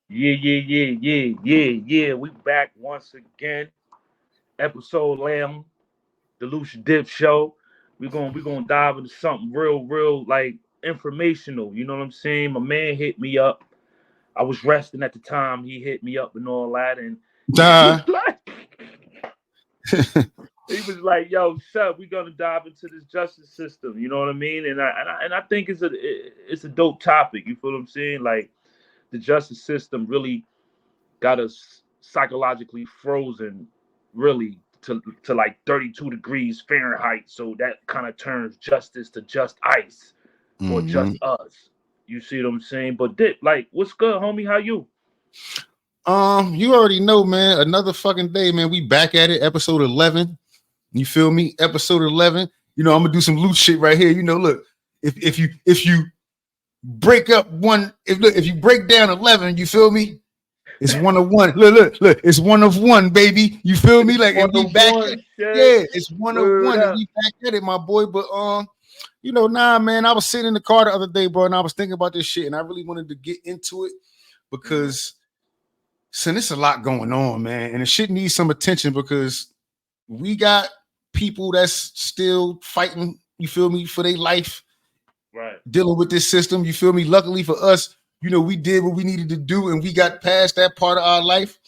Yeah. We back once again. Episode Lamb, TheLooshAndDip Show. We gonna dive into something real like informational. You know what I'm saying? My man hit me up. I was resting at the time. He hit me up and all that, and he was Duh. like, he was like, "Yo, Sub, we gonna dive into this justice system." You know what I mean? And I think it's a dope topic. You feel what I'm saying? Like the justice system really got us psychologically frozen really to like 32 degrees Fahrenheit. So that kind of turns justice to just ice or just hmm us. You see what I'm saying? But Dip, like, what's good, homie? How you? You already know, man. Another fucking day, man. We back at it. Episode 11. You feel me? Episode 11. I'm gonna do some loot shit right here. Look, if you break up one, if you break down 11, you feel me? It's one of one. Look. It's one of one, baby. You feel me? Like, and One we of back at, one shit. yeah, it's one of Word one, and up. we back at it, my boy. But nah, man. I was sitting in the car the other day, bro, and I was thinking about this shit, and I really wanted to get into it Mhm. because, son, there's a lot going on, man, and it should need some attention because we got people that's still fighting. You feel me for their life, Right. dealing with this system. You feel me? Luckily for us, we did what we needed to do, and we got past that part of our life.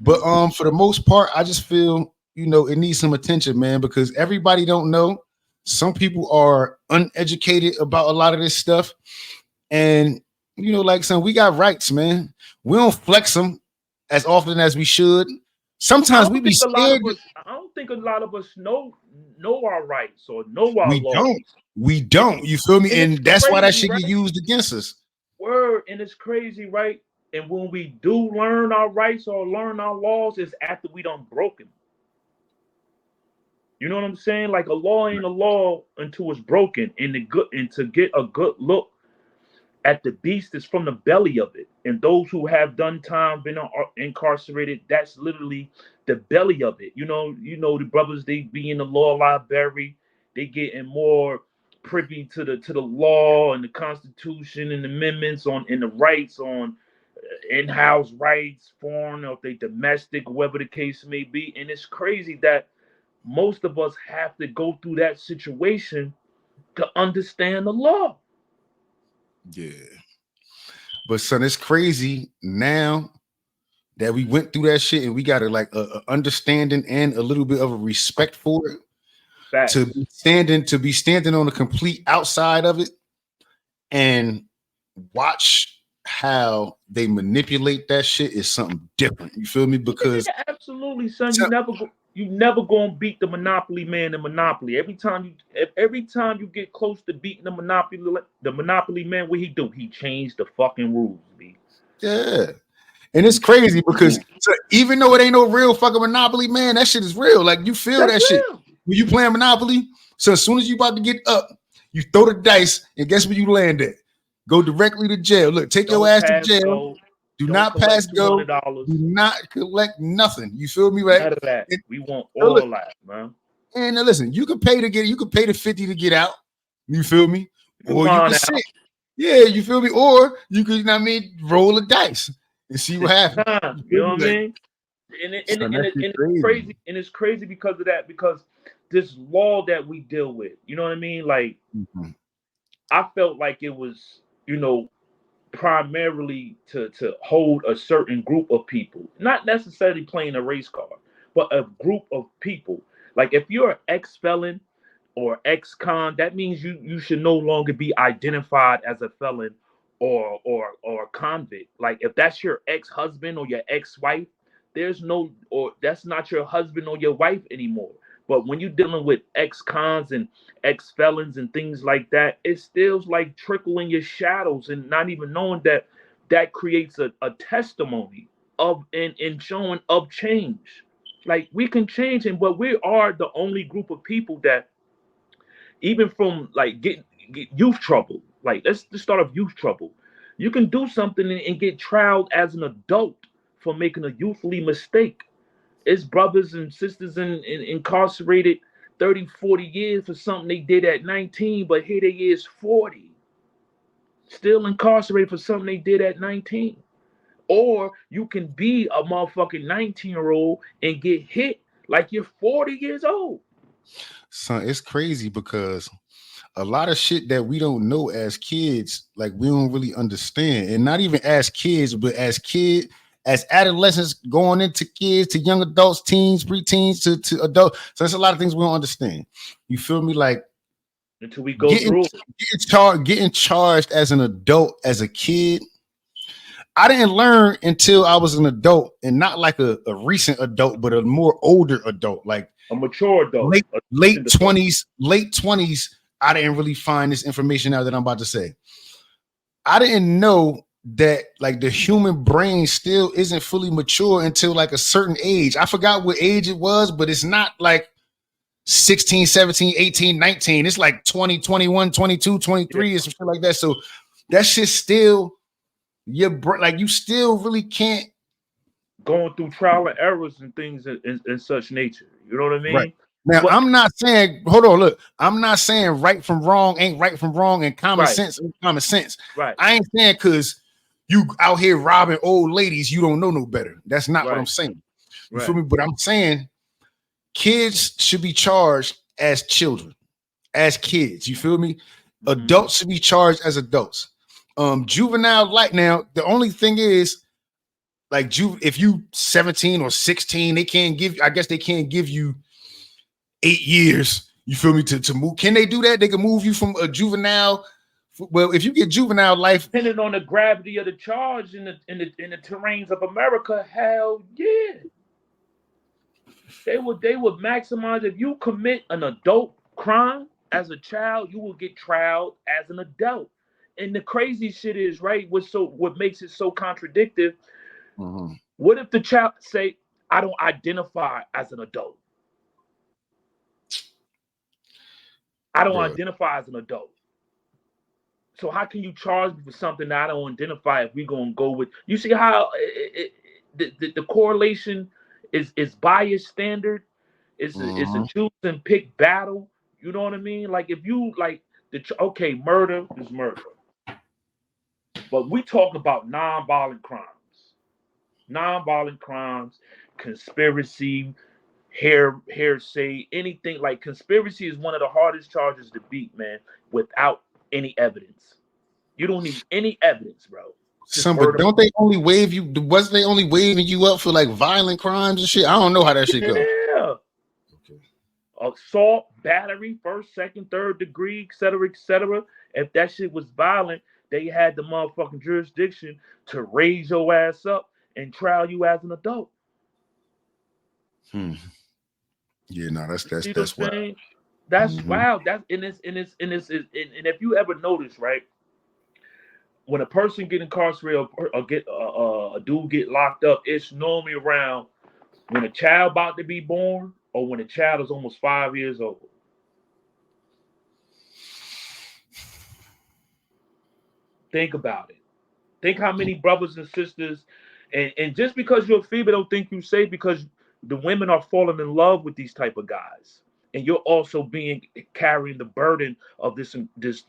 But Hmm. for the most part, I just feel it needs some attention, man, because everybody don't know. Some people are uneducated about a lot of this stuff, and like son, we got rights, man. We don't flex them as often as we should. I Sometimes we don't be think a lot scared. of us. I don't think a lot of us know our rights or know our We laws. don't. We And don't. You feel me? and it's And that's why that crazy, shit get right? used against us. Word, and it's crazy, right? And when we do learn our rights or learn our laws, it's after we done broken. You know what I'm saying? Like a law ain't a law until it's broken. And to get a good look at the beast is from the belly of it. And those who have done time, been incarcerated, that's literally the belly of it. The brothers they be in the law library, they getting more privy to the law and the Constitution and amendments on and the rights on in-house rights, foreign or if they domestic, whatever the case may be. And it's crazy that most of us have to go through that situation to understand the law. Yeah. But son, it's crazy now that we went through that shit and we got a understanding and a little bit of a respect for it Facts. to be standing on the complete outside of it and watch how they manipulate that shit is something different. You feel me? Because Yeah, absolutely, son. so- You never gonna beat the Monopoly man in Monopoly. Every time you get close to beating the Monopoly man, what he do? He changed the fucking rules, B. yeah. And He it's changed crazy the because rules. so even though it ain't no real fucking Monopoly, man, that shit is real. Like you feel That's that shit real. when you playing Monopoly. So as soon as you about to get up, you throw the dice, and guess where you land at? Go directly to jail. Look, take your Don't ass to pass jail. go. Do Don't not pass collect two go. hundred dollars. Do not collect nothing. You feel me, right? None of that. And, We want so look, all that, man. and now listen, you can pay the 50 to get out. You feel me? You can Or you find can sit. out. Yeah, you feel me? Or you could, roll the dice and see what 50 happens. times. You You feel know me? what I Like, mean? and it, and, it, son, and, that it, shit and it's crazy. crazy and it's crazy because of that because this law that we deal with, you know what I mean, like Mhm. I felt like it was primarily to hold a certain group of people, not necessarily playing a race card, but a group of people. Like if you're an ex-felon or ex-con, that means you should no longer be identified as a felon or a convict. Like if that's your ex-husband or your ex-wife, there's no or that's not your husband or your wife anymore. But when you're dealing with ex-cons and ex-felons and things like that, it still's like trickling your shadows and not even knowing that that creates a testimony of and showing of change. Like we can change, and but we are the only group of people that even from like get youth trouble. Like let's just start off youth trouble. You can do something and get trialed as an adult for making a youthfully mistake. It's brothers and sisters incarcerated 30, 40 years for something they did at 19, but here they is 40, still incarcerated for something they did at 19. Or you can be a motherfucking 19-year-old and get hit like you're 40 years old. Son, it's crazy because a lot of shit that we don't know as kids, like we don't really understand. And not even as kids, but as adolescents going into kids, to young adults, teens, preteens, to adults. So there's a lot of things we don't understand. You feel me? Like until we go through getting charged as an adult, as a kid. I didn't learn until I was an adult, and not like a recent adult, but a more older adult, like a mature adult, late 20s. I didn't really find this information out that I'm about to say. I didn't know that like the human brain still isn't fully mature until like a certain age. I forgot what age it was, but it's not like 16, 17, 18, 19. It's like 20, 21, 22, 23 or something like that. So that shit still, like you still really can't. Going through trial and errors and things in such nature. You know what I mean? Right. Now, I'm not saying, hold on, look, I'm not saying right from wrong ain't right from wrong, and common sense ain't common sense. Right. I ain't saying because you out here robbing old ladies, you don't know no better. That's not what I'm saying. You feel me? But I'm saying kids should be charged as children, as kids. You feel me? Mm-hmm. Adults should be charged as adults. Juvenile, like now, the only thing is, like, if you 17 or 16, they can't give, I guess they can't give you 8 years, you feel me, to move. Can they do that? They can move you from a juvenile. Well, if you get juvenile life, depending on the gravity of the charge in the terrains of America, hell yeah, they would maximize. If you commit an adult crime as a child, you will get trialed as an adult. And the crazy shit is, right, what makes it so contradictory. Mm-hmm. What if the child say, I don't identify as an adult? I don't identify as an adult. So how can you charge me for something that I don't identify if we're going to go with? You see how the correlation is bias standard? It's a choose and pick battle. You know what I mean? Like if you like murder is murder. But we talk about non-violent crimes, conspiracy, hearsay, anything. Like conspiracy is one of the hardest charges to beat, man, without any evidence. You don't need any evidence, bro. But don't they only waive you? Wasn't they only waiving you up for like violent crimes and shit? I don't know how that shit goes. Yeah. Okay. Assault, battery, first, second, third degree, et cetera. If that shit was violent, they had the motherfucking jurisdiction to raise your ass up and trial you as an adult. Yeah, no, that's wild. That's wild. That's and if you ever notice, right, when a person get incarcerated or get a dude get locked up, it's normally around when a child about to be born or when a child is almost 5 years old. Think about it. Think how many brothers and sisters, and just because you're a female, don't think you safe, because the women are falling in love with these type of guys, and you're also carrying the burden of this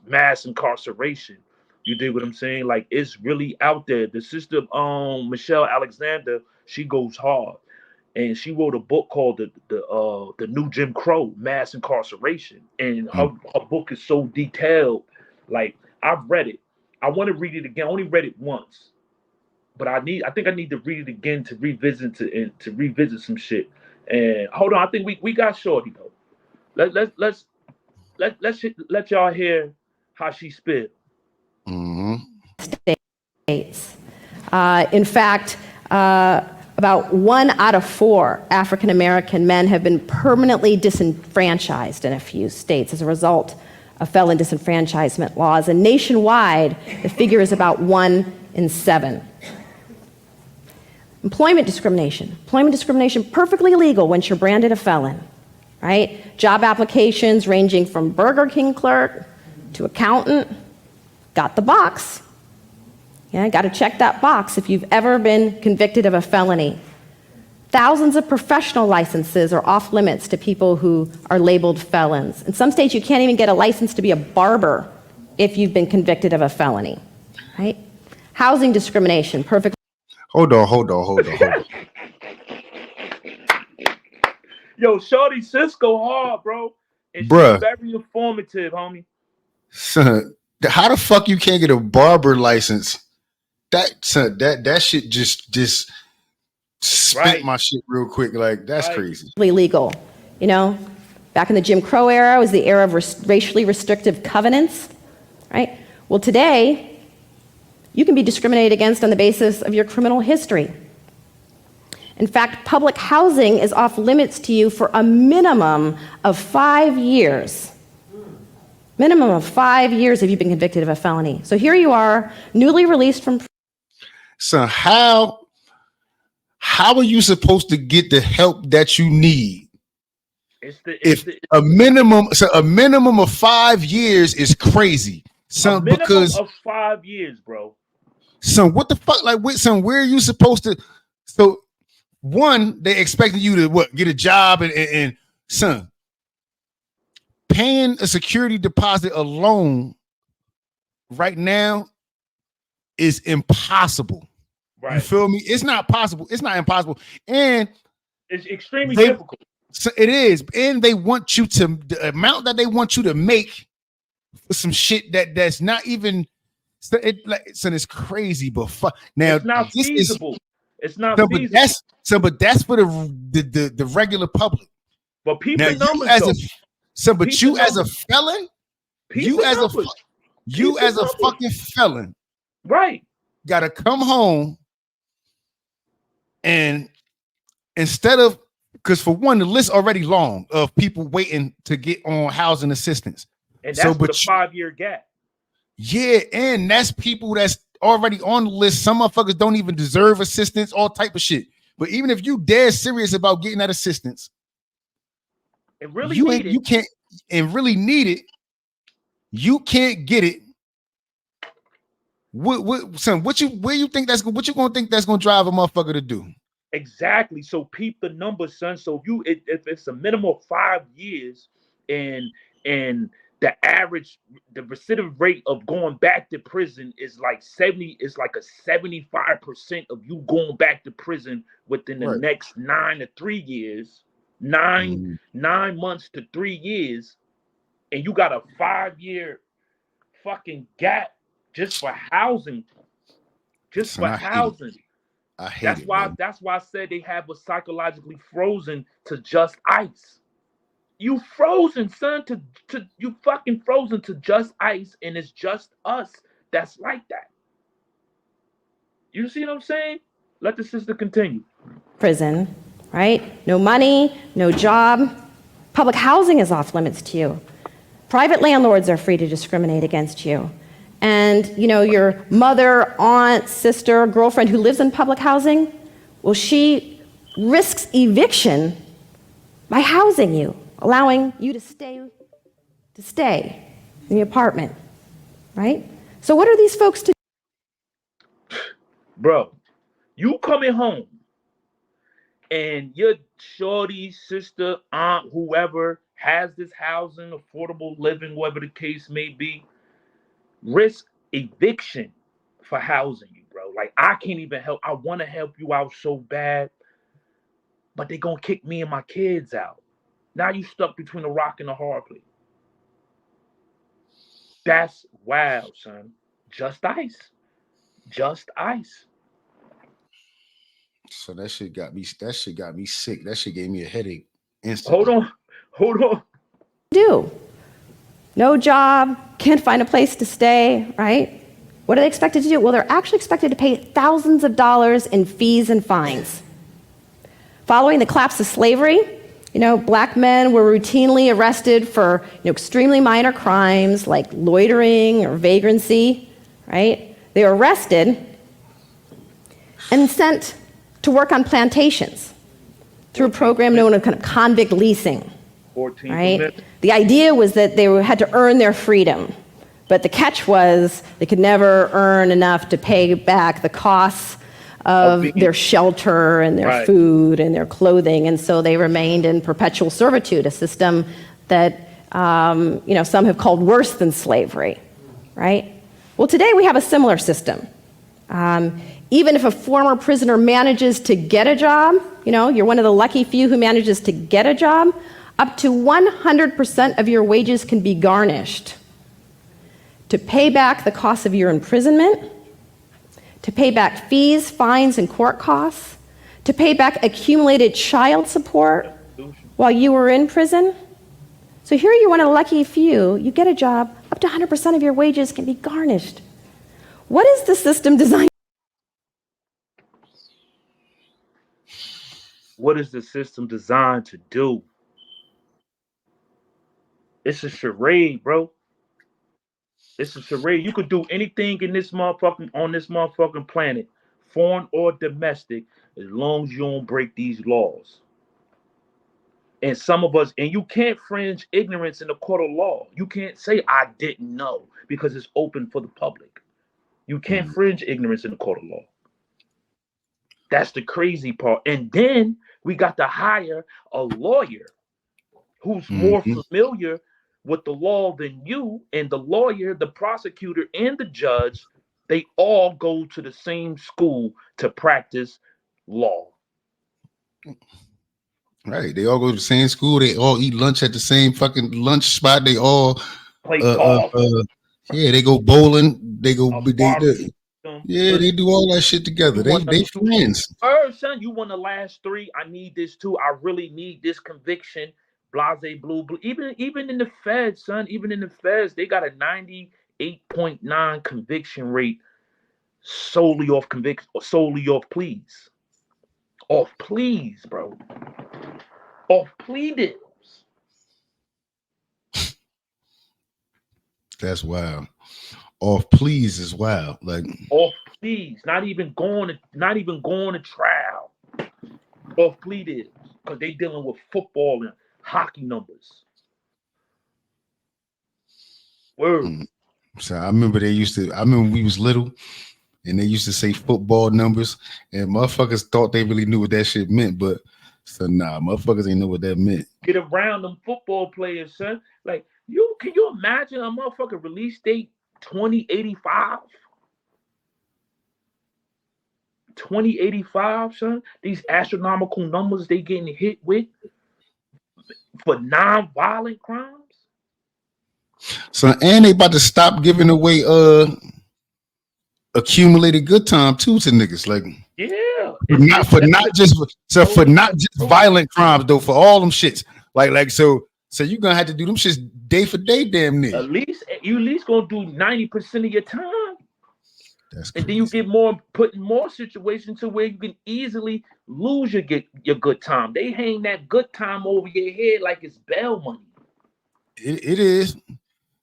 mass incarceration. You dig what I'm saying? Like it's really out there. The sister, Michelle Alexander, she goes hard, and she wrote a book called the New Jim Crow, Mass Incarceration, and her book is so detailed. Like I've read it. I want to read it again. I only read it once, but I think I need to read it again to revisit some shit. And hold on, I think we got Shorty though. Let's let y'all hear how she spit. States. In fact, about 1 out of 4 African American men have been permanently disenfranchised in a few states as a result of felon disenfranchisement laws, and nationwide, the figure is about 1 in 7. Employment discrimination, perfectly legal once you're branded a felon, right? Job applications ranging from Burger King clerk to accountant, got the box. Yeah, got to check that box if you've ever been convicted of a felony. Thousands of professional licenses are off limits to people who are labeled felons. In some states, you can't even get a license to be a barber if you've been convicted of a felony, right? Housing discrimination, perfect. Hold on. Yo, Shorty Cisco hard, bro. And she's Bruh. very informative, homie. Son, how the fuck you can't get a barber license? That shit just spit my shit real quick. Like, that's crazy. Legal. You know, back in the Jim Crow era was the era of racially restrictive covenants, right? Well, today, you can be discriminated against on the basis of your criminal history. In fact, public housing is off limits to you for a minimum of 5 years. Minimum of 5 years if you've been convicted of a felony. So here you are, newly released from. So how are you supposed to get the help that you need? A minimum of 5 years is crazy. Son, because of 5 years, bro. Son, what the fuck? Like, where are you supposed to? So, one, they expecting you to get a job and son, paying a security deposit alone right now is impossible. Right. You feel me? It's not possible. It's not impossible. And it's extremely difficult. So it is. And they want you to, the amount that they want you to make for some shit that's not even, it's crazy, but fuck. Now, it's not feasible. It's not feasible. But that's for the regular public. But people now, numbers, you as a felon, you as a fucking felon, right? Gotta come home and instead of, because for one, the list already long of people waiting to get on housing assistance, and that's with a 5-year gap. Yeah, and that's people that's already on the list. Some motherfuckers don't even deserve assistance, all type of shit. But even if you dead serious about getting that assistance, you can't and really need it. You can't get it. What you think that's gonna drive a motherfucker to do? Exactly. So peep the numbers, son. So if it's a minimum of 5 years, and the recidivism rate of going back to prison is like 70. It's like a 75% of you going back to prison within the next 9 to 3 years, 9 months to 3 years, and you got a 5-year fucking gap just for housing. I hate that's it, why. man. That's why I said they have us psychologically frozen to just ice. You frozen, son. You fucking frozen to just ice, and it's just us that's like that. You see what I'm saying? Let the sister continue. Prison, right? No money, no job. Public housing is off limits to you. Private landlords are free to discriminate against you. And, your mother, aunt, sister, girlfriend who lives in public housing, well, she risks eviction by housing you, allowing you to stay in the apartment, right? So what are these folks to do? Bro, you coming home and your shorty, sister, aunt, whoever has this housing, affordable living, whatever the case may be, risk eviction for housing you, bro. Like, I can't even help. I want to help you out so bad, but they're going to kick me and my kids out. Now you stuck between a rock and a hard place. That's wild, son. Just ice. Just ice. So that shit got me sick. That shit gave me a headache instantly. Hold on. No job, can't find a place to stay, right? What are they expected to do? Well, they're actually expected to pay thousands of dollars in fees and fines. Following the collapse of slavery, black men were routinely arrested for extremely minor crimes like loitering or vagrancy, right? They were arrested and sent to work on plantations through a program known as kind of convict leasing. Right? The idea was that they had to earn their freedom, but the catch was they could never earn enough to pay back the costs of their shelter and their food and their clothing, and so they remained in perpetual servitude, a system that some have called worse than slavery, right? Well, today we have a similar system, Even if a former prisoner manages to get a job, you're one of the lucky few who manages to get a job, up to 100% of your wages can be garnished to pay back the cost of your imprisonment, to pay back fees, fines, and court costs, to pay back accumulated child support while you were in prison. So here you're one of the lucky few. You get a job, up to 100% of your wages can be garnished. What is the system designed? What is the system designed to do? It's a charade, bro. It's a charade. You could do anything in this motherfucking planet, foreign or domestic, as long as you don't break these laws. And some of us, and you can't fringe ignorance in the court of law. You can't say I didn't know because it's open for the public. You can't fringe ignorance in the court of law. That's the crazy part. And then we got to hire a lawyer who's more familiar with the law than you, and the lawyer, the prosecutor, and the judge, they all go to the same school to practice law. Right. They all go to the same school. They all eat lunch at the same fucking lunch spot. They all play golf. Yeah, they go bowling. They go. They do all that shit together. They friends. Son, you won the last 3. I need this too. I really need this conviction. Blase blue. Even in the feds, son. Even in the feds, they got a 98.9 conviction rate solely off conviction, solely off pleas. Off pleas, bro. Off plea deals. That's wild. Off pleas is wild. Like off pleas, not even going to trial. Off plea deals, because they dealing with football and hockey numbers. Word. So I remember we was little, and they used to say football numbers, and motherfuckers thought they really knew what that shit meant, but so nah, motherfuckers ain't know what that meant. Get around them football players, son. Like can you imagine a motherfucking release date 2085? 2085, son. These astronomical numbers they getting hit with for non-violent crimes. So and they about to stop giving away accumulated good time too to niggas. Like for not just violent crimes though, for all them shits. Like so you gonna have to do them shits day for day, damn near. You at least gonna do 90% of your time. That's and crazy. then you get put in more situations to where you can easily lose your good time. They hang that good time over your head like it's bail money. It is.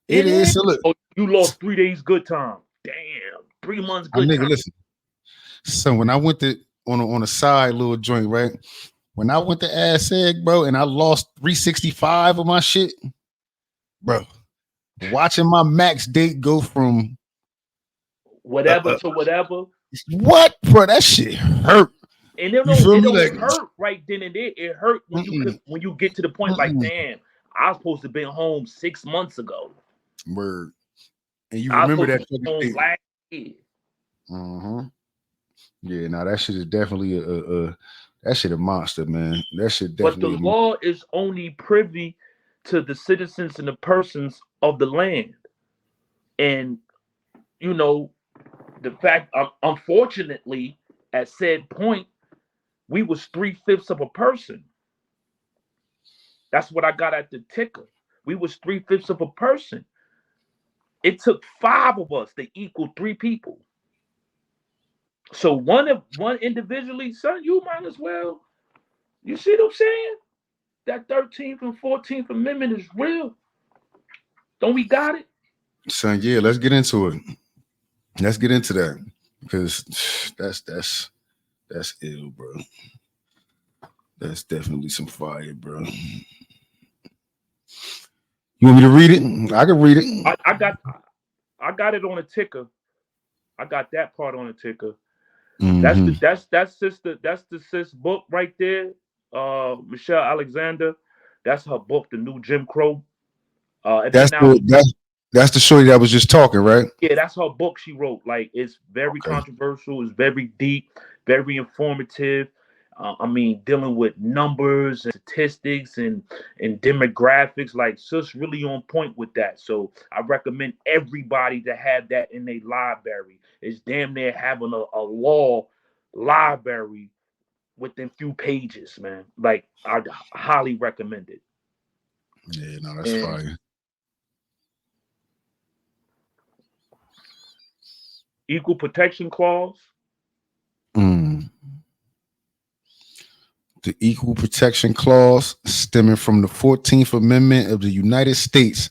It is. So look, you lost 3 days good time. Damn, 3 months good time. Listen. So when I went to on a side little joint, right? When I went to Ass Egg, bro, and I lost 365 of my shit, bro. Watching my max date go from whatever to whatever. What, bro? That shit hurt. And it don't hurt right then and there. It hurt when you get to the point like, damn, I was supposed to be home 6 months ago. Word. And you remember that fucking thing. Last year. Yeah, now that shit is definitely that shit a monster, man. That shit definitely. But the law is only privy to the citizens and the persons of the land. And the fact, unfortunately, at said point, we was 3/5 of a person. That's what I got at the ticker. We was 3/5 of a person. It took 5 of us to equal 3 people. So one individually, son, you might as well. You see what I'm saying? That 13th and 14th Amendment is real. Don't we got it? Son, yeah, let's get into it. Let's get into that. Because that's ill, bro. That's definitely some fire, bro. You want me to read it? I can read it. I got it on a ticker. I got that part on a ticker. Mm-hmm. That's the sis book right there. Michelle Alexander. That's her book, The New Jim Crow. That's That's the shorty that was just talking, right? Yeah, that's her book she wrote. Like, it's very Okay. controversial. It's very deep, very informative. I mean, dealing with numbers and statistics and demographics. Like, sis really on point with that. So I recommend everybody to have that in their library. It's damn near having a law library within few pages, man. Like, I'd highly recommend it. Yeah, no, that's And fire. equal protection clause. Mm. The Equal Protection Clause, stemming from the 14th Amendment of the United States,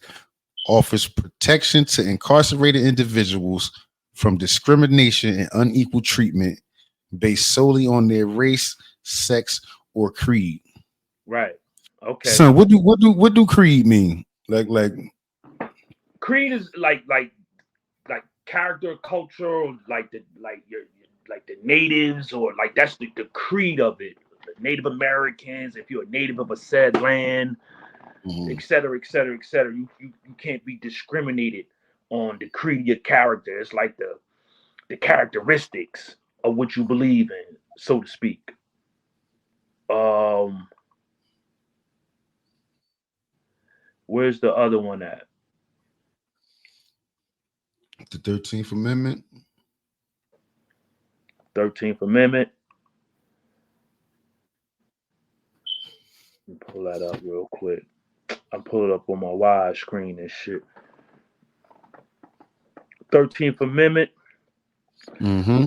offers protection to incarcerated individuals from discrimination and unequal treatment based solely on their race, sex, or creed. Right. Okay. Son, what do creed mean? Like Creed is like character culture, or like like the natives, or like that's the creed of it. The Native Americans, if you're a native of a said land, mhm. et cetera, et cetera, et cetera. You can't be discriminated on the creed of your character. It's like the characteristics of what you believe in, so to speak. Um, where's the other one at? The 13th Amendment. 13th Amendment. Let me pull that up real quick. I'm pulling it up on my wide screen and shit. 13th Amendment. Mm-hmm.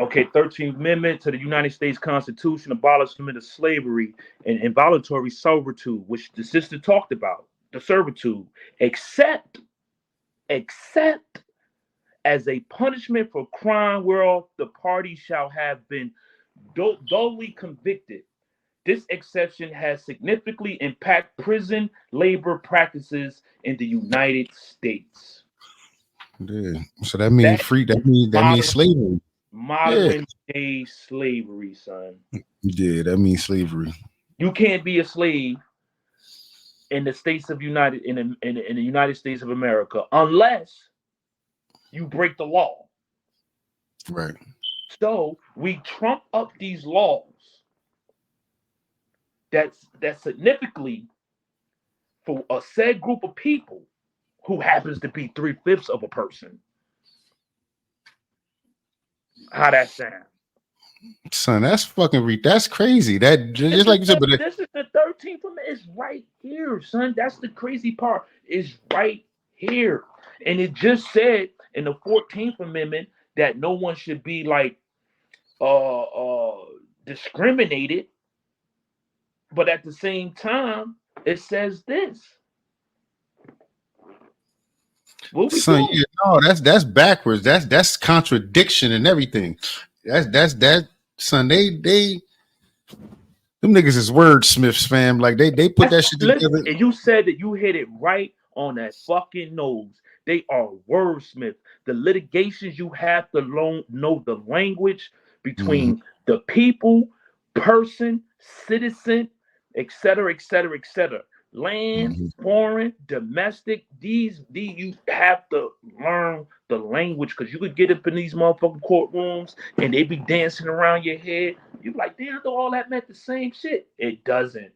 Okay, 13th Amendment to the United States Constitution, abolishment of slavery and involuntary servitude, which the sister talked about, the servitude, except as a punishment for crime whereof the party shall have been duly convicted. This exception has significantly impacted prison labor practices in the United States. Yeah. So that means That free. That means modern slavery. Yeah. modern day slavery, son. Yeah, that means slavery. You can't be a slave in the states of United in the United States of America unless you break the law. Right. So we trump up these laws that's significantly for a said group of people who happens to be 3/5 of a person. How that sound? Son, that's that's crazy. That This just is like you said, the but this is the 13th Amendment. It's right here, son. That's the crazy part. It's right here. And it just said in the 14th Amendment that no one should be like discriminated, but at the same time, it says this. What we son, doing? yeah, no, that's backwards. That's contradiction and everything. That son. They them niggas is wordsmiths, fam. Like they put that shit Listen, together. and you said that you hit it right on that fucking nose. They are wordsmith. The litigations you have to know the language Mhm, between the people, person, citizen, etc., etc., etc. Land, mhm. foreign, domestic. These you have to learn the language because you could get up in these motherfucking courtrooms and they be dancing around your head. You like, damn, I thought all that meant the same shit. It doesn't.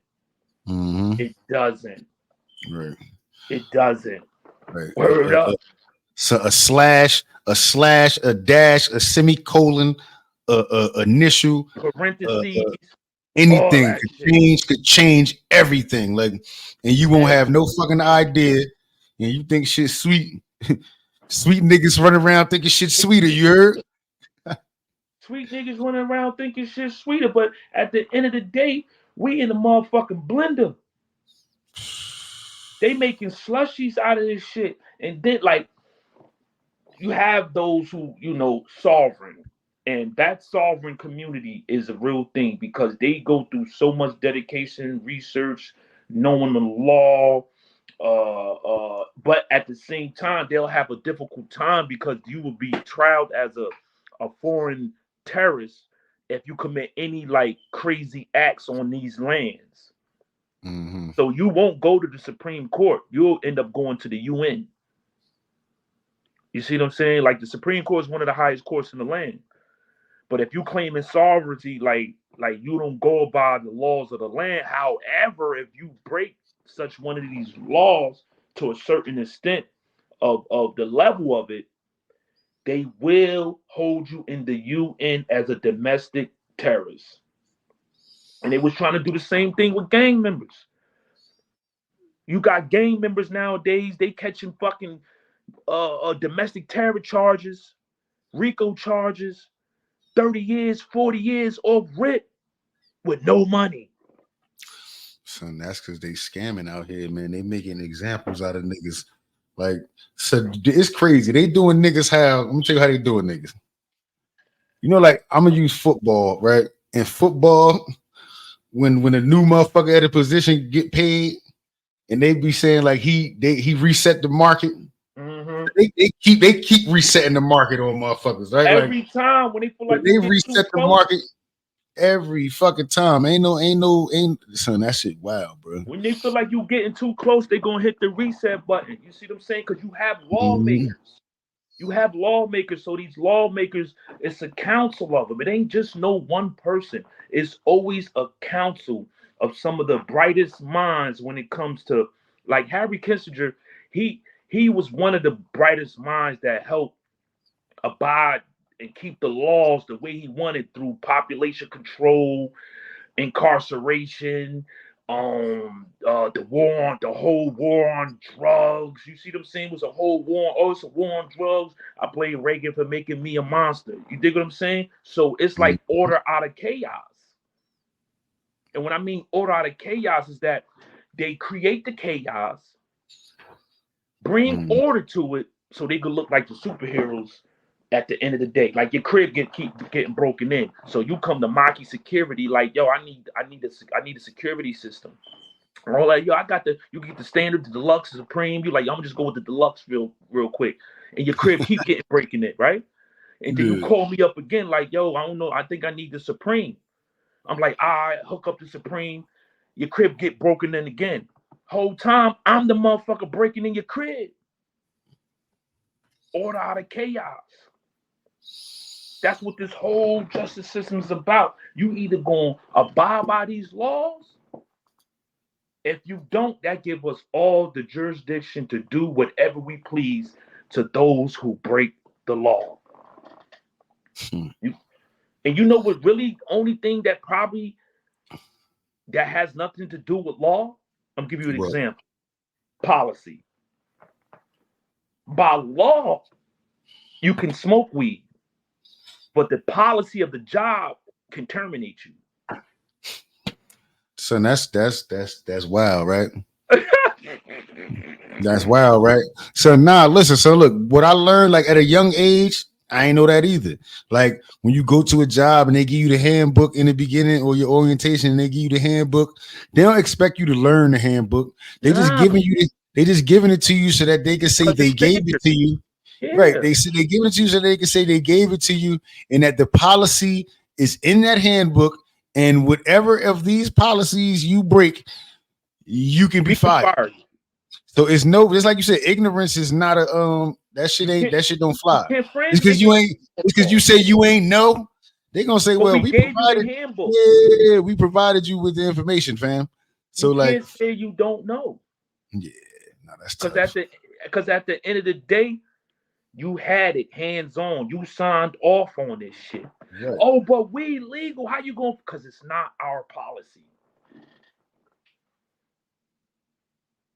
Mhm. It doesn't. Right. It doesn't. Right. Word up. So a dash, a semicolon, a initial, Parentheses, all anything that shit. could change everything. Like, and you won't have no fucking idea. And you think shit sweet. Sweet niggas running around thinking shit sweeter, you heard? Sweet niggas running around thinking shit sweeter, but at the end of the day, we in the motherfucking blender. They making slushies out of this shit. And then like you have those who, sovereign. And that sovereign community is a real thing because they go through so much dedication, research, knowing the law. But at the same time, they'll have a difficult time because you will be tried as a foreign terrorist if you commit any like crazy acts on these lands. Mm-hmm. So you won't go to the Supreme Court. You'll end up going to the UN. You see what I'm saying? Like the Supreme Court is one of the highest courts in the land. But if you claiming sovereignty, like you don't go by the laws of the land. However, if you break such one of these laws to a certain extent of the level of it, they will hold you in the UN as a domestic terrorist. And they was trying to do the same thing with gang members. You got gang members nowadays, they catching fucking domestic terror charges, RICO charges, 30 years, 40 years off rip with no money. Son, that's because they scamming out here, man. They making examples out of niggas. Like, so it's crazy. They doing niggas how, let me tell you how they doing niggas. You know, like, I'm gonna use football, right? In football, when a new motherfucker at a position get paid, and they be saying like he reset the market. Mm-hmm. They keep resetting the market on motherfuckers, right? Every like, time when they feel like they reset the market every fucking time. Ain't son, that shit wild, bro. When they feel like you getting too close, they gonna hit the reset button. You see what I'm saying? Because you have lawmakers. You have lawmakers, so these lawmakers, it's a council of them. It ain't just no one person. It's always a council of some of the brightest minds when it comes to, like Harry Kissinger. He was one of the brightest minds that helped abide and keep the laws the way he wanted through population control, incarceration, the whole war on drugs. You see what I'm saying? It was a whole war. Oh, it's a war on drugs. I blame Reagan for making me a monster. You dig what I'm saying? So it's like order out of chaos. And when I mean order out of chaos is that they create the chaos, bring order to it, so they could look like the superheroes at the end of the day. Like your crib keep getting broken in, so you come to Maki Security like, yo, I need a security system. And all like, yo, you get the standard, the deluxe, the supreme. You like, yo, I'm gonna just go with the deluxe real quick, and your crib keep getting breaking in, right? And then you call me up again like, yo, I don't know, I think I need the supreme. I'm like, all right, hook up the supreme. Your crib get broken in again. Whole time I'm the motherfucker breaking in your crib. Order out of chaos. That's what this whole justice system is about. You either gonna abide by these laws. If you don't, that gives us all the jurisdiction to do whatever we please to those who break the law. And you know what really only thing that probably that has nothing to do with law? I'm gonna give you an example. Policy. By law, you can smoke weed, but the policy of the job can terminate you. Son, that's wild, right? That's wild, right? So listen. So look, what I learned like at a young age, I ain't know that either. Like when you go to a job and they give you the handbook in the beginning or your orientation and they give you the handbook, they don't expect you to learn the handbook. They just giving it to you so that they can say they gave it to you. Yeah. Right. They say they give it to you so they can say they gave it to you and that the policy is in that handbook. And whatever of these policies you break, you can be fired. So it's like you said, ignorance is not a that shit don't fly. It's because you say you ain't know. They're gonna say, well, we provided the handbook. Yeah, we provided you with the information, fam. So you can't say you don't know. Yeah, no, that's because at the end of the day, you had it hands on. You signed off on this shit. Right. Oh, but we legal. How you going? Because it's not our policy.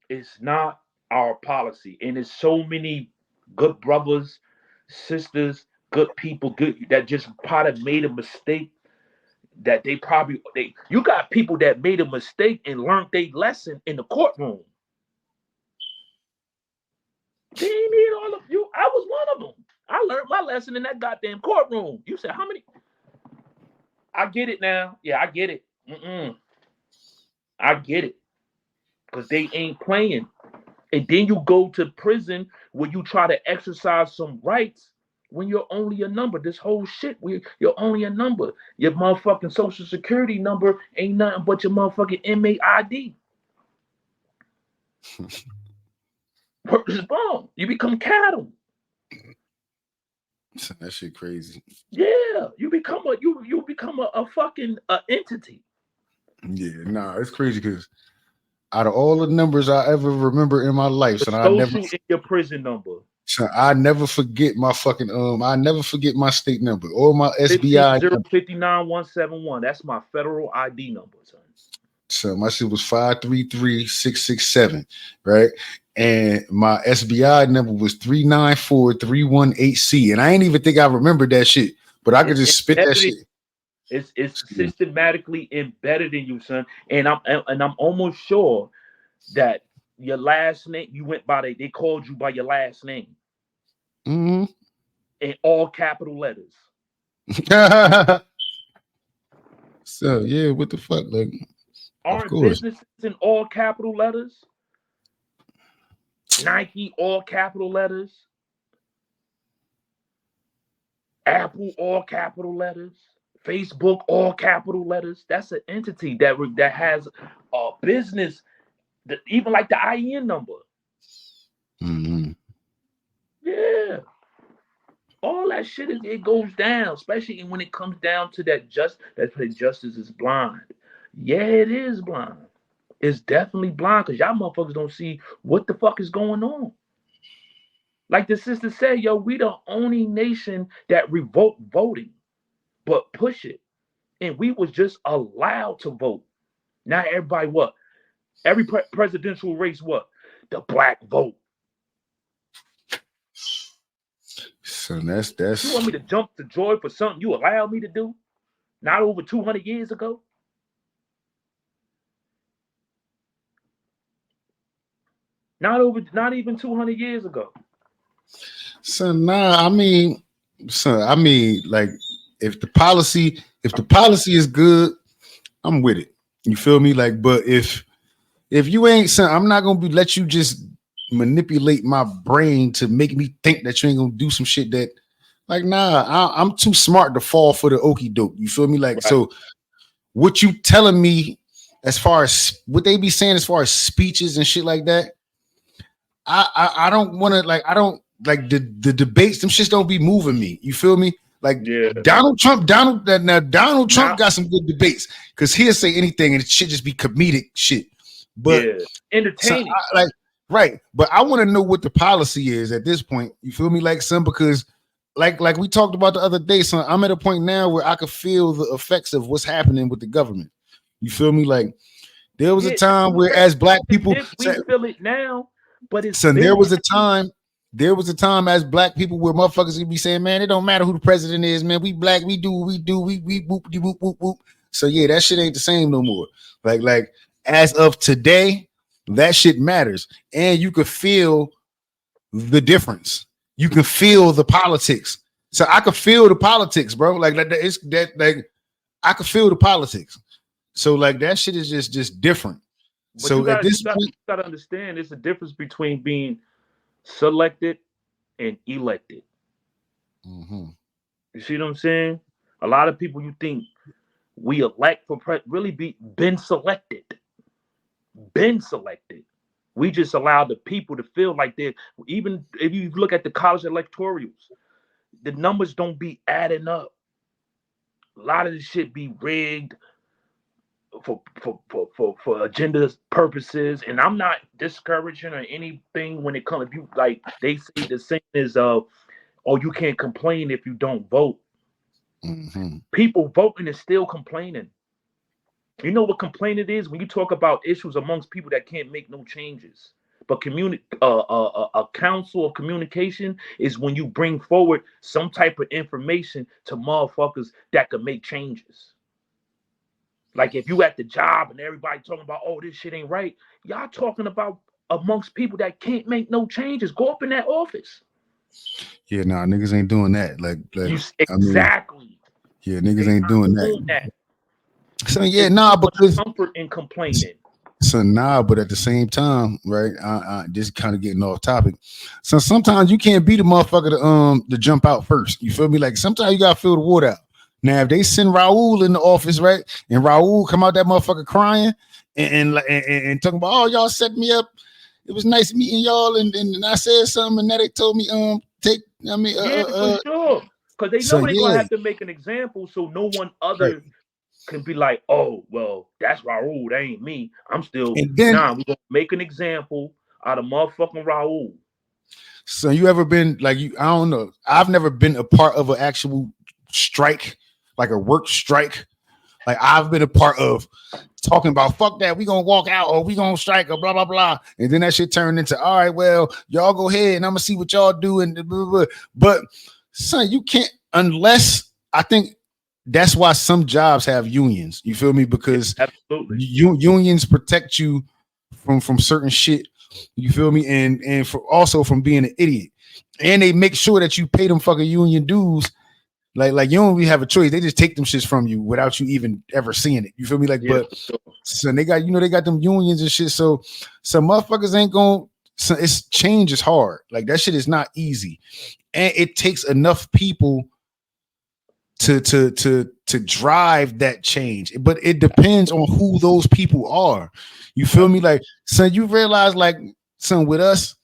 It's not our policy. And there's so many good brothers, sisters, good people, that just probably made a mistake. That you got people that made a mistake and learned their lesson in the courtroom. They need all of you. I was one of them. I learned my lesson in that goddamn courtroom. You said how many? I get it now. Yeah, I get it. I get it. Because they ain't playing. And then you go to prison where you try to exercise some rights when you're only a number. This whole shit, you're only a number. Your motherfucking social security number ain't nothing but your motherfucking inmate ID. Purpose is wrong. You become cattle. That shit crazy. Yeah, you become a fucking entity. Yeah, nah, it's crazy because out of all the numbers I ever remember in my life, The son, social in your prison number. I never forget my fucking I never forget my state number or my SBI number. 15059171. That's my federal ID number, son. So my shit was 533-667, right? And my SBI number was 394-318C. And I ain't even think I remembered that shit, but I could just spit that shit. It's systematically embedded in you, son. And I'm almost sure that your last name, you went by they called you by your last name. Mm-hmm. In all capital letters. So yeah, what the fuck? Like, aren't businesses in all capital letters? Nike, all capital letters. Apple, all capital letters. Facebook, all capital letters. That's an entity that has a business, even like the IN number. Mm-hmm. Yeah. All that shit it goes down, especially when it comes down to that justice is blind. Yeah, it is blind. It's definitely blind because y'all motherfuckers don't see what the fuck is going on. Like the sister said, yo, we the only nation that revoke voting, but push it. And we was just allowed to vote. Now everybody what? Every presidential race what? The black vote. So that's You want me to jump to joy for something you allowed me to do? Not over 200 years ago? Not even 200 years ago. So nah, I mean, like if the policy is good, I'm with it. You feel me? Like, but if you ain't, son, I'm not gonna let you just manipulate my brain to make me think that you ain't gonna do some shit that, like, nah, I'm too smart to fall for the okie doke. You feel me? Like, right. So what you telling me as far as what they be saying as far as speeches and shit like that, I don't want to, like, I don't like the debates. Them shits don't be moving me. You feel me? Like, yeah. Donald Trump got some good debates because he'll say anything and it should just be comedic shit. But yeah. Entertaining, so right. But I want to know what the policy is at this point. You feel me? Like, son, because like we talked about the other day, son, I'm at a point now where I could feel the effects of what's happening with the government. You feel me? Like, there was a time where, as black people, we feel it now. But it's son, there was a time as black people where motherfuckers would be saying, man, it don't matter who the president is, man. We black, we whoop whoop whoop. So yeah, that shit ain't the same no more. Like as of today, that shit matters. And you could feel the difference. You can feel the politics. So I could feel the politics, bro. Like it's that like I could feel the politics. So like that shit is just different. But so at this point, you gotta understand there's a difference between being selected and elected. Mm-hmm. You see what I'm saying? A lot of people, you think we elect for really been selected. We just allow the people to feel like they're, even if you look at the college electorals, the numbers don't be adding up. A lot of this shit be rigged for agenda purposes, and I'm not discouraging or anything when it comes. If you like, they say the same as oh, you can't complain if you don't vote. Mm-hmm. People voting is still complaining. You know what complaining is? When you talk about issues amongst people that can't make no changes. But a council of communication is when you bring forward some type of information to motherfuckers that can make changes. Like if you at the job and everybody talking about, oh, this shit ain't right. Y'all talking about amongst people that can't make no changes. Go up in that office. Yeah, nah, niggas ain't doing that. Like exactly. I mean, yeah, niggas ain't doing that. So yeah, it's nah, because comfort in complaining. So nah, but at the same time, right? I just kind of getting off topic. So sometimes you can't be the motherfucker to jump out first. You feel me? Like sometimes you gotta feel the water out. Now, if they send Raul in the office, right, and Raul come out that motherfucker crying and talking about, oh, y'all set me up. It was nice meeting y'all, and I said something, and now they told me I mean, Yeah, for sure. Because they so know they're gonna yeah, have to make an example, so no one right. other can be like, oh, well, that's Raul, that ain't me. I'm still And then, nah. We gonna make an example out of motherfucking Raul. so you ever been like you? I don't know. I've never been a part of an actual strike, like a work strike. Like I've been a part of talking about fuck that, we gonna walk out or we gonna strike or blah blah blah, and then that shit turned into all right, well, y'all go ahead and I'm gonna see what y'all do and blah, blah, blah. But son, you can't unless I think that's why some jobs have unions. You feel me? Yeah, Because absolutely. unions protect you from certain shit. You feel me? And for also from being an idiot, and they make sure that you pay them fucking union dues. Like you don't really have a choice. They just take them shits from you without you even ever seeing it. You feel me? Like, Yeah, but for sure. so they got, they got them unions and shit. So some motherfuckers ain't going. So it's change is hard. Like that shit is not easy, and it takes enough people to drive that change. But it depends on who those people are. You feel me? Like, son, you realize, like, son, with us,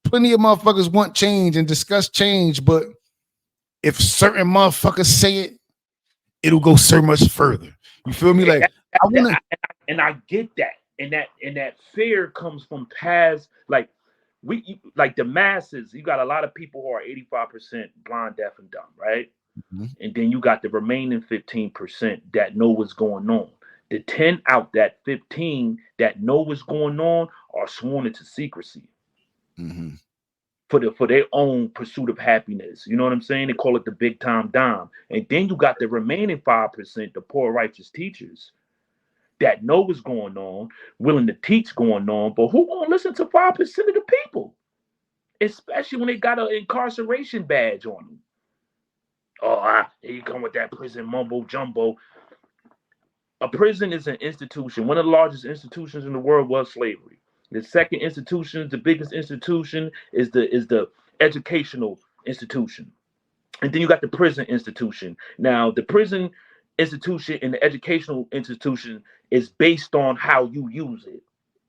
plenty of motherfuckers want change and discuss change, but if certain motherfuckers say it, it'll go so much further. You feel me? Like I wanna. And I get that, and that fear comes from past, like like the masses. You got a lot of people who are 85% blind, deaf, and dumb, right? Mhm. And then you got the remaining 15% that know what's going on. The 10 out that 15 that know what's going on are sworn into secrecy Mhm. for their own pursuit of happiness. You know what I'm saying? They call it the big time dime. And then you got the remaining 5%, the poor righteous teachers that know what's going on, willing to teach going on, but who gonna listen to 5% of the people? Especially when they got an incarceration badge on them. Oh, here you come with that prison mumbo jumbo. A prison is an institution. One of the largest institutions in the world was slavery. The second institution, the biggest institution, is the educational institution. And then you got the prison institution. Now, the prison institution and the educational institution is based on how you use it.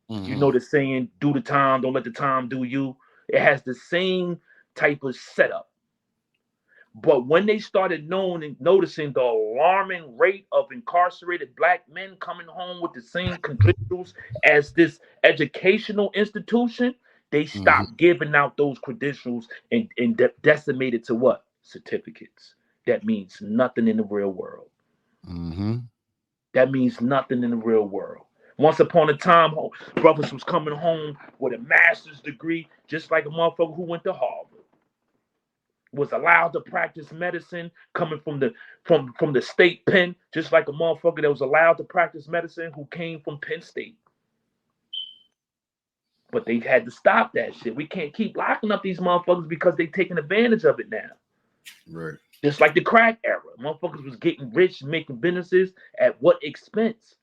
You Mhm. know the saying, do the time, don't let the time do you. It has the same type of setup. But when they started knowing and noticing the alarming rate of incarcerated black men coming home with the same credentials as this educational institution, they Mhm. stopped giving out those credentials and decimated to what? Certificates. That means nothing in the real world. Mhm. That means nothing in the real world. Once upon a time, brothers was coming home with a master's degree, just like a motherfucker who went to Harvard, was allowed to practice medicine coming from the state pen, just like a motherfucker that was allowed to practice medicine who came from Penn State. But they had to stop that shit. We can't keep locking up these motherfuckers because they taking advantage of it now. Right. Just like the crack era. Motherfuckers was getting rich, making businesses at what expense?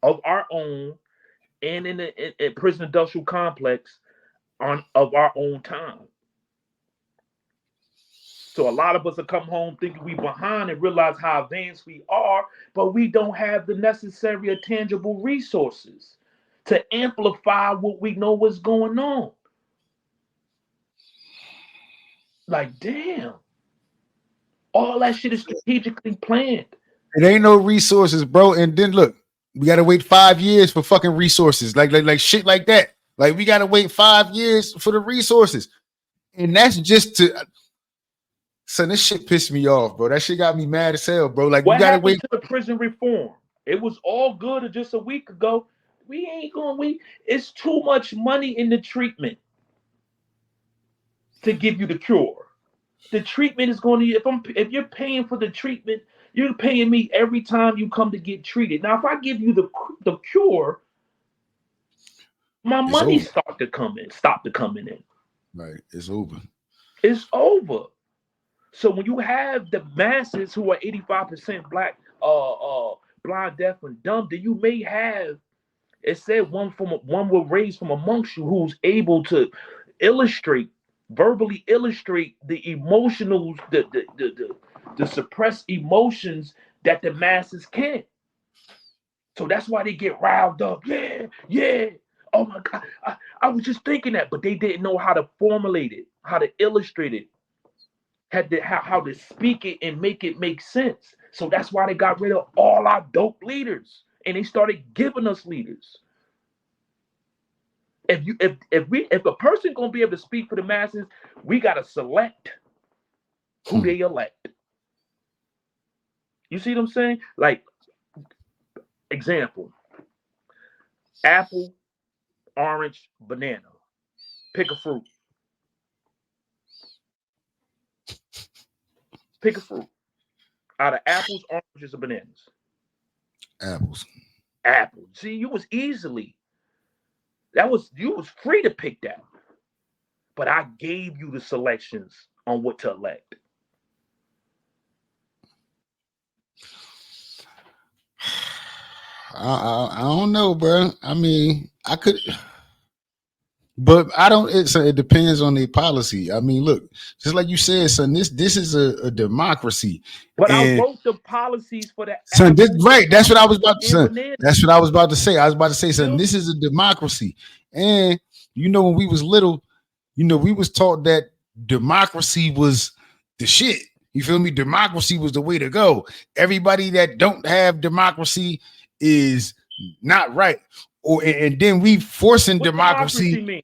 Of our own and in the prison industrial complex on of our own time. So a lot of us will come home thinking we behind and realize how advanced we are, but we don't have the necessary or tangible resources to amplify what we know what's going on. Like, damn, all that shit is strategically planned. It ain't no resources, bro. And then look, we gotta wait 5 years for fucking resources, like shit like that. Like we gotta wait 5 years for the resources, and that's just to. Son, this shit pissed me off, bro. That shit got me mad as hell, bro. Like we What gotta happened wait. to the prison reform? It was all good just a week ago. We ain't going. It's too much money in the treatment to give you the cure. The treatment is going to if you're paying for the treatment, you're paying me every time you come to get treated. Now, if I give you the cure, my It's money over. stop to coming in. Right, it's over. It's over. So when you have the masses who are 85% black, blind, deaf, and dumb, then you may have, it said one will raise from amongst you who's able to illustrate, verbally illustrate the emotional, the suppressed emotions that the masses can't. So that's why they get riled up. Yeah, yeah. oh my God, I was just thinking that, but they didn't know how to formulate it, how to illustrate it, how to speak it and make it make sense. So that's why they got rid of all our dope leaders and they started giving us leaders. If a person gonna be able to speak for the masses, we gotta select who they elect. You see what I'm saying? Like, example: apple, orange, banana. Pick a fruit. Pick a fruit. Out of apples, oranges, or bananas. Apples. Apple. See, you was free to pick that. But I gave you the selections on what to elect. I don't know, bro. I mean, I could, but I don't. It depends on their policy. I mean, look, just like you said, son. This is a democracy. But And I wrote the policies for the son, this apples, right. That's what I was about to say. bananas. That's what I was about to say. I was about to say, son. This is a democracy, and you know, when we was little, you know, we was taught that democracy was the shit. You feel me? Democracy was the way to go. Everybody that don't have democracy is not right. Or and then we forcing What democracy. mean?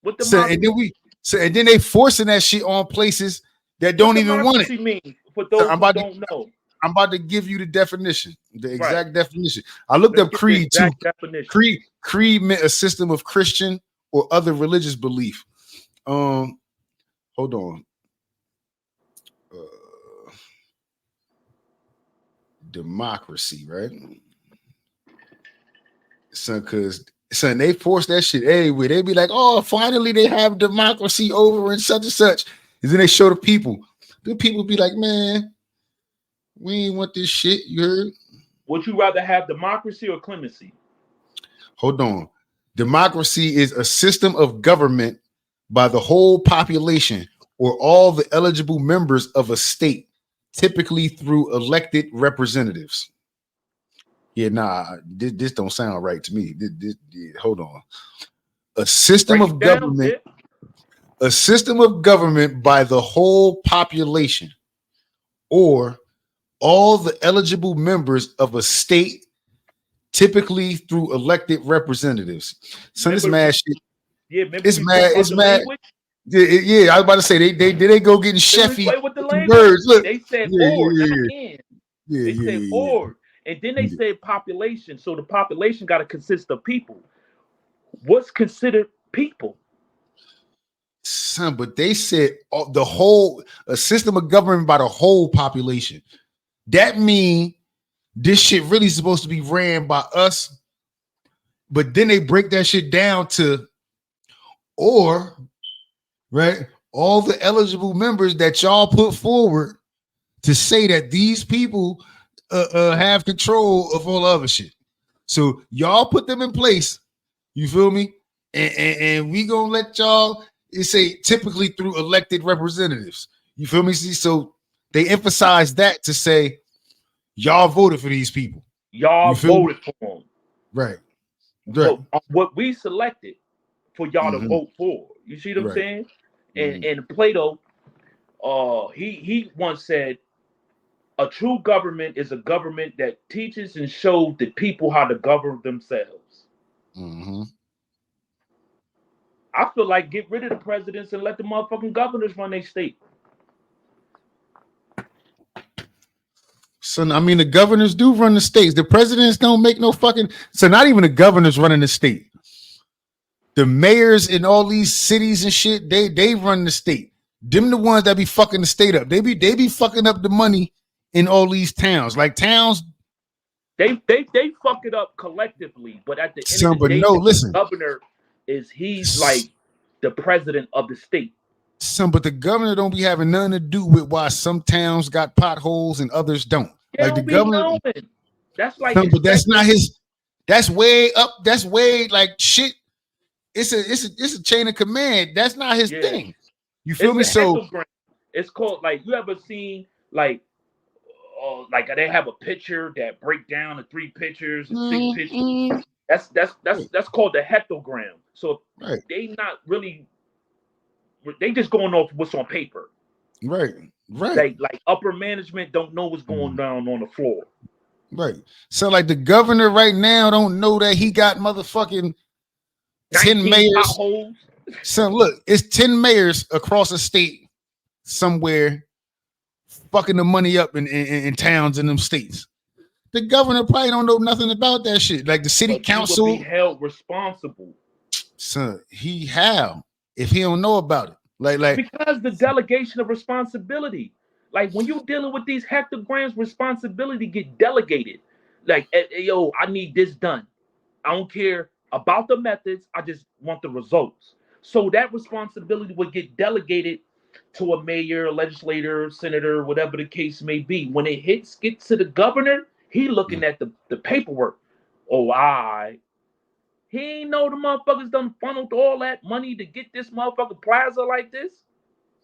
What And then they forcing that shit on places that don't even want it. Mean for those who don't know? I'm about to give you the definition, the exact definition. I looked up creed too. Definition. Creed meant a system of Christian or other religious belief. Hold on. Democracy, right? Son, they force that shit everywhere. They be like, oh, finally they have democracy over in such and such. And then they show the people. The people be like, man, we ain't want this shit. You heard? Would you rather have democracy or clemency? Hold on. Democracy is a system of government by the whole population or all the eligible members of a state, typically through elected representatives. Yeah, nah, this don't sound right to me. Hold on. A system of government by the whole population or all the eligible members of a state, typically through elected representatives. So this mad shit. Yeah, it's mad. Yeah, I was about to say they go getting chefy with the words. Look, they said they said or. And then they said population. So the population got to consist of people. What's considered people? Son, but they said a system of government by the whole population. That means this shit really supposed to be ran by us. But then they break that shit down to or, right? All the eligible members that y'all put forward to say that these people have control of all other shit. So y'all put them in place. You feel me? And we gonna let y'all. It say typically through elected representatives. You feel me? See, so they emphasize that to say y'all voted for these people. Y'all voted for them. Right. So what we selected for y'all to vote for. You see what I'm saying? And Plato, he once said, a true government is a government that teaches and shows the people how to govern themselves. I feel like get rid of the presidents and let the motherfucking governors run their state. So I mean, the governors do run the states. The presidents don't make no fucking. So not even the governors running the state. The mayors in all these cities and shit, they run the state. Them the ones that be fucking the state up. They be fucking up the money in all these towns. Like towns, they fuck it up collectively. But at the end of the day, listen, the governor he's like the president of the state. But the governor don't be having nothing to do with why some towns got potholes and others don't. Like the governor, that's like, but that's not his. That's way up. That's way like shit. It's a chain of command. That's not his thing. You feel me? So it's called, like, you ever seen like they have a picture that break down the 3 pictures and 6 pictures. That's called the hectogram. So Right. they not really, they just going off what's on paper. Right. Right. Like upper management don't know what's going down on the floor. Right. So like the governor right now don't know that he got motherfucking 10 mayors. Potholes. So look, it's 10 mayors across the state somewhere fucking the money up in towns in them states. The governor probably don't know nothing about that shit. Like the city council, he would be held responsible. Son, how if he don't know about it? Like because the delegation of responsibility. Like when you're dealing with these hectograms, responsibility get delegated. Like, yo, I need this done. I don't care about the methods. I just want the results. So that responsibility would get delegated to a mayor, a legislator, senator, whatever the case may be. When it gets to the governor, he looking at the paperwork. Oh, he ain't know the motherfuckers done funneled all that money to get this motherfucking plaza like this.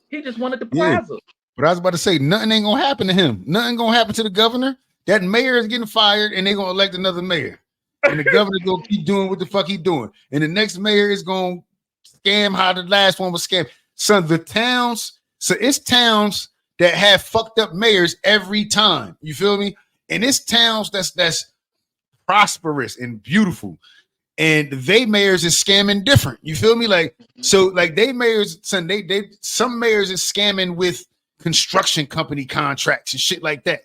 He just wanted the plaza. But I was about to say, nothing ain't gonna happen to him. Nothing gonna happen to the governor. That mayor is getting fired, and they're gonna elect another mayor. And the governor gonna keep doing what the fuck he doing. And the next mayor is gonna scam how the last one was scammed. So it's towns that have fucked up mayors every time. You feel me? And it's towns that's prosperous and beautiful. And they mayors is scamming different. You feel me? Like, so like they mayors, son, some mayors is scamming with construction company contracts and shit like that.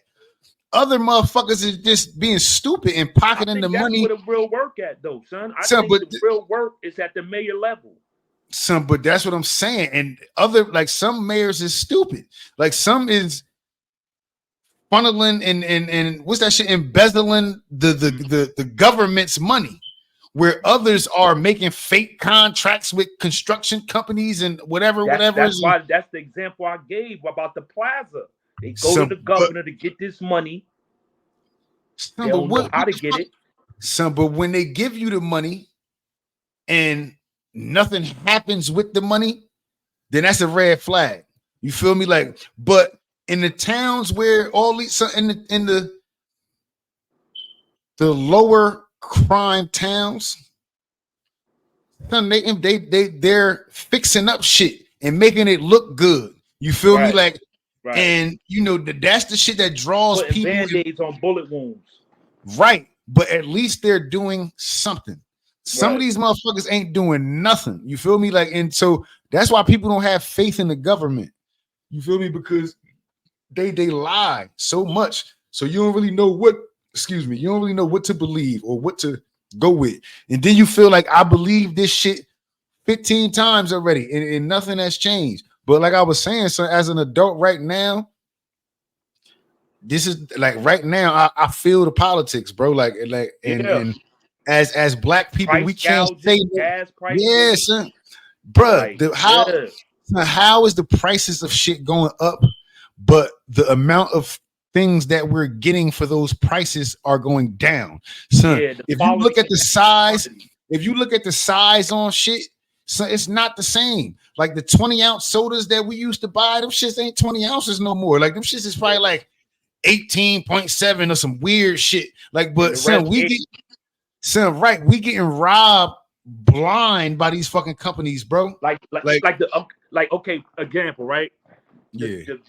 Other motherfuckers is just being stupid and pocketing the money. That's where the real work at, though, son. I think the real work is at the mayor level. But that's what I'm saying. And some mayors is stupid. Like some is funneling and what's that shit? Embezzling the government's money, where others are making fake contracts with construction companies and whatever. That's the example I gave about the plaza. They go to the governor to get this money. They don't know how to get it. But when they give you the money and nothing happens with the money, then that's a red flag. You feel me? Like, but in the towns where all these in the lower crime towns, they're fixing up shit and making it look good. You feel me? Like, and you know that's the shit that draws putting people. Band-Aids on bullet wounds. Right, but at least they're doing something. Some of these motherfuckers ain't doing nothing. You feel me? Like, and so that's why people don't have faith in the government. You feel me? Because they lie so much. So you don't really know what to believe or what to go with. And then you feel like I believe this shit 15 times already and nothing has changed. But like I was saying, so as an adult right now, this is like right now, I feel the politics, bro. And as black people, price we can't say gas prices. Yes, bro. How is the prices of shit going up, but the amount of things that we're getting for those prices are going down? Son, if you look at the size on shit, so it's not the same. Like the 20-ounce sodas that we used to buy, them shits ain't 20 ounces no more. Like them shits is probably like 18.7 or some weird shit. Like, but son, we getting robbed blind by these fucking companies, bro. Okay, example, right? The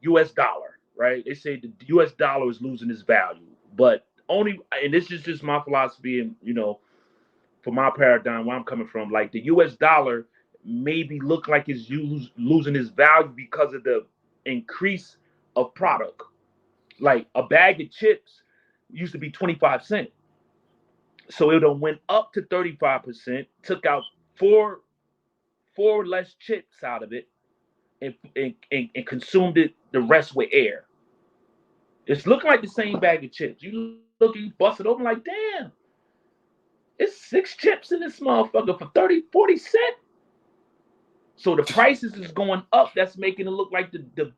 US dollar, right? They say the US dollar is losing its value, but only, and this is just my philosophy, and you know, for my paradigm where I'm coming from, like the US dollar maybe look like it's losing its value because of the increase of product. Like a bag of chips used to be 25 cents. So it went up to 35%, took out four less chips out of it, and consumed it the rest with air. It's looking like the same bag of chips. You bust it open like, damn, it's 6 chips in this motherfucker for 30-40 cents. So the prices is going up. That's making it look like the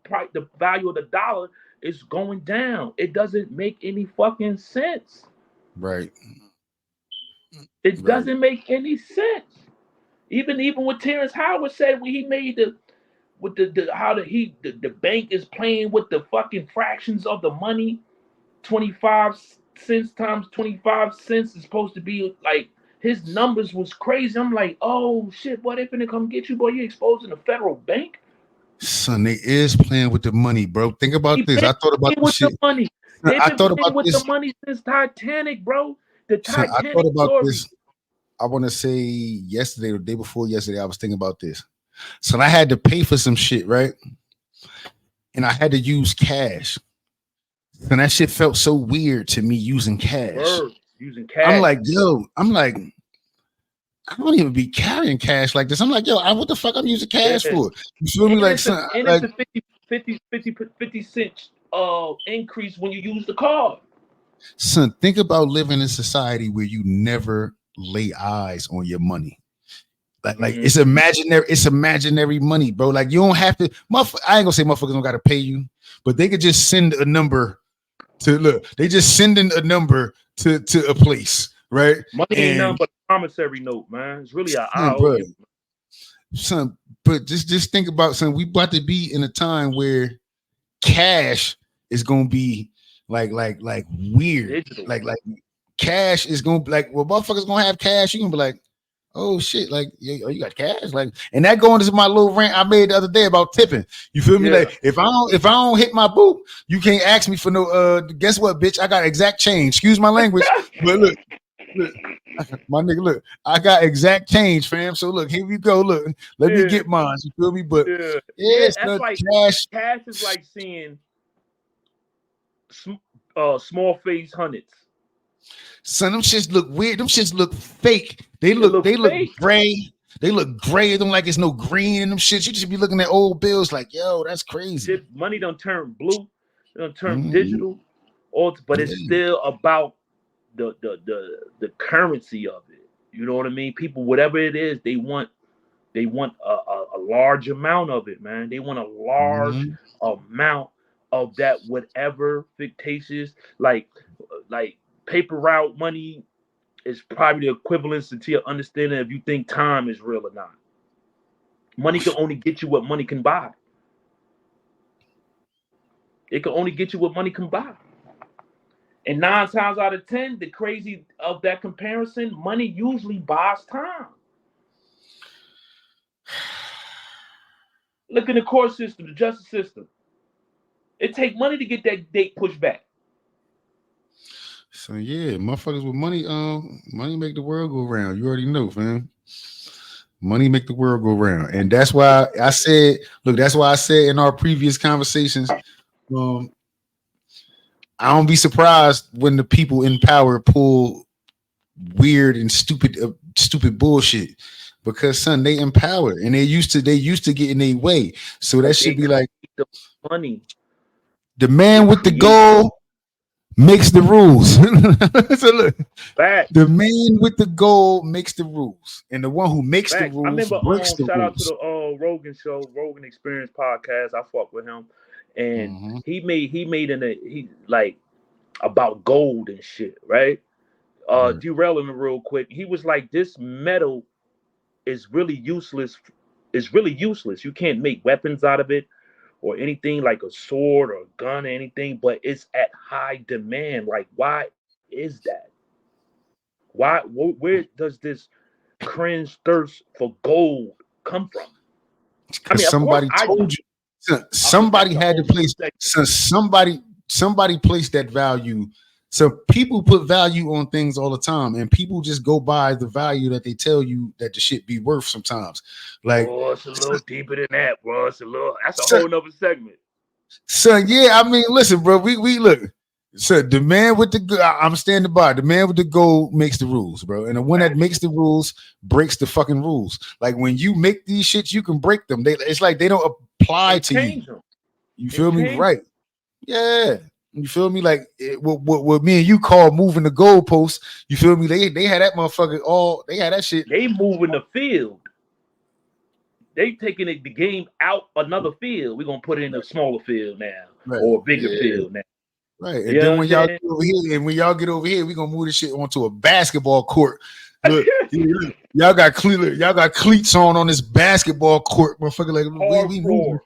value of the dollar is going down. It doesn't make any fucking sense. Right. It doesn't make any sense. Even what Terrence Howard said when he made the bank is playing with the fucking fractions of the money, 25 cents times 25 cents is supposed to be like his numbers was crazy. I'm like, oh shit, boy, they finna come get you, boy. You exposing the federal bank? Son, they is playing with the money, bro. Think about They this. been I thought about playing this with the shit. money. Son, They've I been thought playing about with the this. money since Titanic, bro. The Son, I Titanic thought about story. this. I want to say yesterday or the day before yesterday, I was thinking about this. So I had to pay for some shit, right? And I had to use cash. And that shit felt so weird to me using cash. Word, using I'm cash. like, I don't even be carrying cash like this. I'm like, what the fuck I'm using cash Yeah. for? You feel me? And Like, it's son, it's a 50 cent increase when you use the card. son, think about living in a society where you never lay eyes on your money. Like it's imaginary money, bro. Like you don't have to. I ain't gonna say motherfuckers don't gotta pay you, but they could just send a number to look. They just sending a number to a place, right? Money ain't nothing but a promissory note, man. It's really an IOU. Son, but just think about, son. We about to be in a time where cash is gonna be like weird. Digital. Like cash is gonna be like, well, motherfuckers gonna have cash. You gonna be like, oh shit, like you got cash, like, and that going into my little rant I made the other day about tipping. You feel me? Like if I don't hit my boot, you can't ask me for no. Guess what, bitch? I got exact change. Excuse my language, but look, my nigga, look, I got exact change, fam. So look, here we go. Look, let me get mine. You feel me? But that's like cash. Cash is like seeing small face hundreds. Son, them shits look weird. Them shits look fake. They look gray. They look gray. It don't like it's no green in them shits. You just be looking at old bills like, yo, that's crazy. Money don't turn blue. It don't turn digital. But it's still about the currency of it. You know what I mean? People, whatever it is, they want a large amount of it, man. They want a large amount of that, whatever fictitious, like paper route money is probably the equivalence to your understanding if you think time is real or not. Money can only get you what money can buy. It can only get you what money can buy. And 9 times out of 10, the crazy of that comparison, money usually buys time. Look in the court system, the justice system. It takes money to get that date pushed back. So yeah, motherfuckers with money, money make the world go round. You already know, fam. Money make the world go round, and that's why I said, look, that's why I said in our previous conversations, I don't be surprised when the people in power pull weird and stupid bullshit, because son, they empowered and they used to getting their way. So that should be like the money. The man with the goal makes the rules. So look, the man with the goal makes the rules, and the one who makes the rules. I remember, breaks the shout rules. out to the Rogan show, Rogan Experience podcast. I fuck with him, and he made like about gold and shit, right? Derailing him real quick. He was like, this metal is really useless. It's really useless. You can't make weapons out of it, or anything like a sword or a gun or anything, but it's at high demand. Like, why is that? Where does this cringe thirst for gold come from? I mean, somebody told you. Somebody had to place. Somebody placed that value. So people put value on things all the time, and people just go by the value that they tell you that the shit be worth sometimes. Like, it's a little deeper than that, bro. That's a whole nother segment. So yeah, I mean, listen, bro, we look. So the man with I'm standing by. The man with the gold makes the rules, bro. And the one that makes the rules breaks the fucking rules. Like when you make these shits, you can break them. It's like they don't apply to you. Them. You feel me? Right. Yeah. You feel me? Like what me and you call moving the goalposts. You feel me? They had that motherfucker they had that shit. They moving the field. They taking the game out another field. We're gonna put it in a smaller field now, or a bigger field now. Right. And then when y'all get over here, we're gonna move this shit onto a basketball court. Look, y'all got cleats on this basketball court, motherfucker. Like we moving.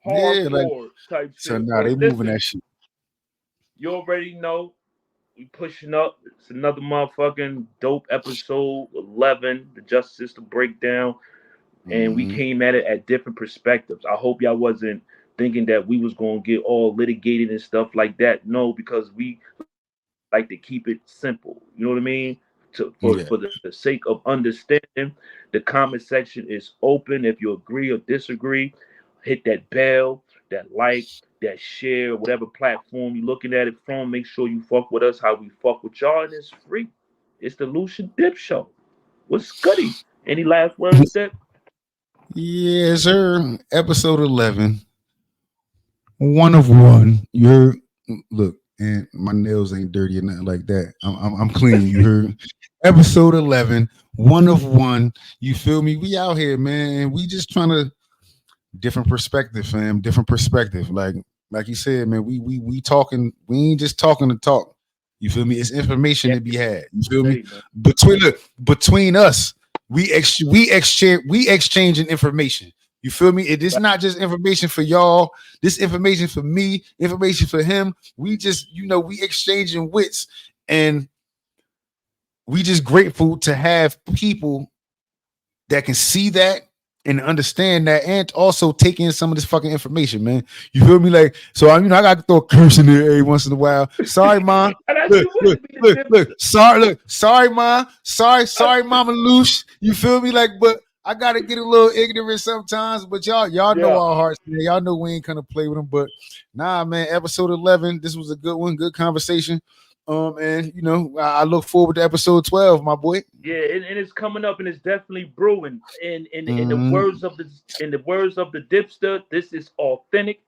Hardcore type shit. So now they moving that shit. You already know. We pushing up. It's another motherfucking dope episode 11, the justice system breakdown, and we Mm-hmm. came at it at different perspectives. I hope y'all wasn't thinking that we was gonna get all litigated and stuff like that. No, because we like to keep it simple. You know what I mean? For Yeah. the sake of understanding, the comment section is open. If you agree or disagree, hit that bell, that like, that share, whatever platform you're looking at it from. Make sure you fuck with us how we fuck with y'all, and it's free. It's the LooshAndDip Show. What's goody? Any last words, Dip? Yes, sir. Episode 11. One of one. You heard? Look, and my nails ain't dirty or nothing like that. I'm clean. You heard? Episode 11. One of one. You feel me? We out here, man. We just trying to different perspective, fam. Different perspective. Like you said, man. We talking. We ain't just talking to talk. You feel me? It's information Yeah, to be had. You feel me? hey, man. Between us, we exchanging information. You feel me? It is not just information for y'all. This information for me, information for him. We just, we exchanging wits, and we just grateful to have people that can see that and understand that, and also take in some of this fucking information, man. You feel me? Like, so I got to throw a curse in there every once in a while. Sorry, ma. And that's Look, you look, wanted me to look, dip. look. Sorry, ma. Sorry, mama Loosh. You feel me? Like, but I gotta get a little ignorant sometimes. But y'all know Yeah. our hearts, man. Y'all know we ain't gonna play with them. But nah, man. Episode 11. This was a good one. Good conversation. And I look forward to episode 12, my boy. Yeah, and it's coming up, and it's definitely brewing. In the Mhm. words of the Dipster, this is authentic.